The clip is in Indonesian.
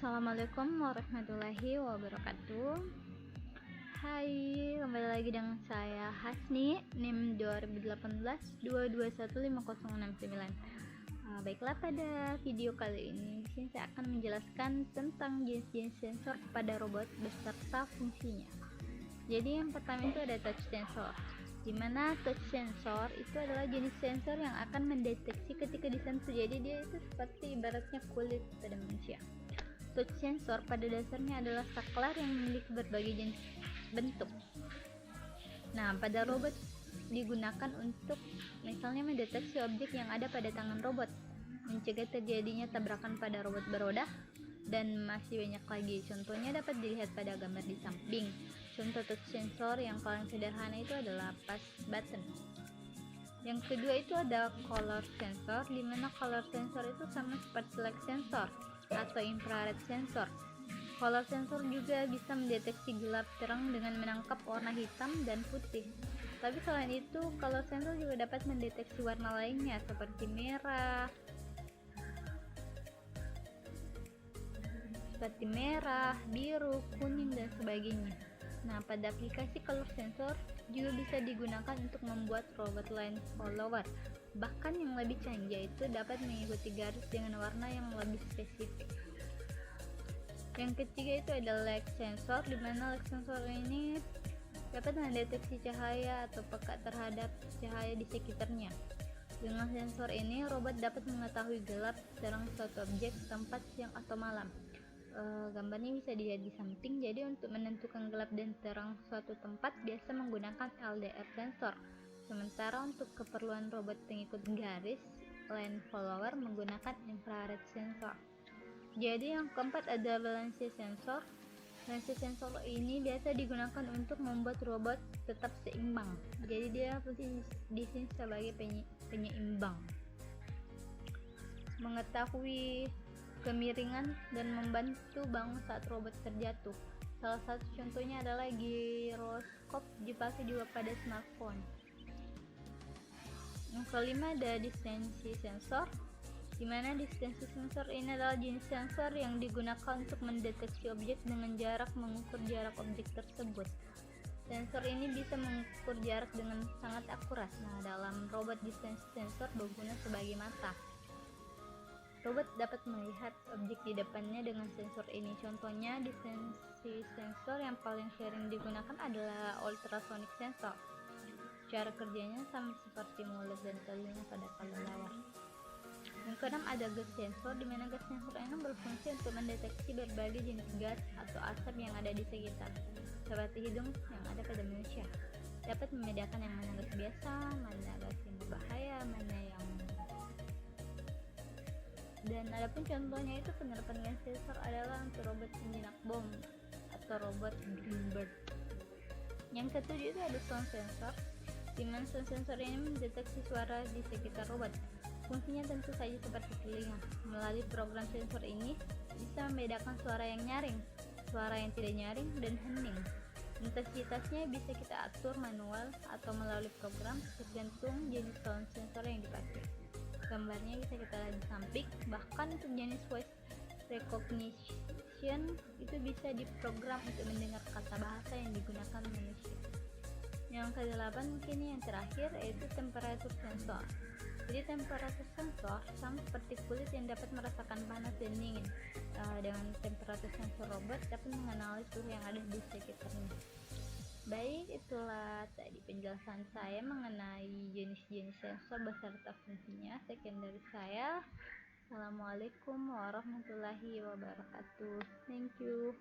Assalamualaikum warahmatullahi wabarakatuh. Hai, kembali lagi dengan saya Hasni, NIM 2018-2215069. Baiklah, pada video kali ini saya akan menjelaskan tentang jenis-jenis sensor pada robot beserta fungsinya. Jadi yang pertama itu ada touch sensor, di mana touch sensor itu adalah jenis sensor yang akan mendeteksi ketika disentuh. Jadi dia itu seperti ibaratnya kulit pada manusia. Touch sensor pada dasarnya adalah saklar yang memiliki berbagai jenis bentuk. Nah, pada robot digunakan untuk misalnya mendeteksi objek yang ada pada tangan robot, mencegah terjadinya tabrakan pada robot beroda, dan masih banyak lagi. Contohnya dapat dilihat pada gambar di samping. Contoh touch sensor yang paling sederhana itu adalah push button. Yang kedua itu ada color sensor, di mana color sensor itu sama seperti light sensor atau infrared sensor. Color sensor juga bisa mendeteksi gelap terang dengan menangkap warna hitam dan putih. Tapi selain itu, color sensor juga dapat mendeteksi warna lainnya seperti merah, biru, kuning, dan sebagainya. Nah, pada aplikasi color sensor juga bisa digunakan untuk membuat robot line follower. Bahkan yang lebih canggih itu dapat mengikuti garis dengan warna yang lebih spesifik. Yang ketiga itu ada light sensor, di mana light sensor ini dapat mendeteksi cahaya atau peka terhadap cahaya di sekitarnya. Dengan sensor ini, robot dapat mengetahui gelap terang suatu objek, tempat, siang atau malam. Gambarnya bisa dilihat di samping. Jadi untuk menentukan gelap dan terang suatu tempat biasa menggunakan LDR sensor. Sementara untuk keperluan robot pengikut garis line follower menggunakan infrared sensor. Jadi yang keempat ada balance sensor. Balance sensor ini biasa digunakan untuk membuat robot tetap seimbang. Jadi dia di sini sebagai penyeimbang, mengetahui kemiringan dan membantu bangun saat robot terjatuh. Salah satu contohnya adalah giroskop dipakai juga pada smartphone. Yang kelima ada distansi sensor, di mana distansi sensor ini adalah jenis sensor yang digunakan untuk mendeteksi objek dengan jarak mengukur jarak objek tersebut. Sensor ini bisa mengukur jarak dengan sangat akurat. Nah, dalam robot distansi sensor berguna sebagai mata. Robot dapat melihat objek di depannya dengan sensor ini. Contohnya distansi sensor yang paling sering digunakan adalah ultrasonic sensor. Cara kerjanya sama seperti mulut dan telinga pada kelelawar. Yang keenam ada gas sensor, di mana gas sensor ini berfungsi untuk mendeteksi berbagai jenis gas atau asap yang ada di sekitar, seperti hidung yang ada pada manusia. Dapat membedakan yang mana gas biasa, mana gas yang berbahaya, mana yang dan adapun contohnya itu penerapan gas sensor adalah untuk robot penjinak bom atau robot Greenbird. Yang ketujuh itu ada sound sensor, di mana sound sensor ini mendeteksi suara di sekitar robot. Fungsinya tentu saja seperti telinga. Melalui program sensor ini bisa membedakan suara yang nyaring, suara yang tidak nyaring, dan hening. Intensitasnya bisa kita atur manual atau melalui program tergantung jenis sound sensor yang dipakai. Gambarnya bisa kita lihat di samping. Bahkan untuk jenis voice recognition itu bisa diprogram untuk mendengar kata bahasa yang digunakan manusia. Yang ke-8 mungkin yang terakhir yaitu temperatur sensor. Jadi temperatur sensor sama seperti kulit yang dapat merasakan panas dan dingin. Dengan temperatur sensor robot dapat mengenali suhu yang ada di sekitarnya. Baik, itulah tadi penjelasan saya mengenai jenis-jenis sensor beserta fungsinya. Sekian dari saya. Assalamualaikum warahmatullahi wabarakatuh. Thank you.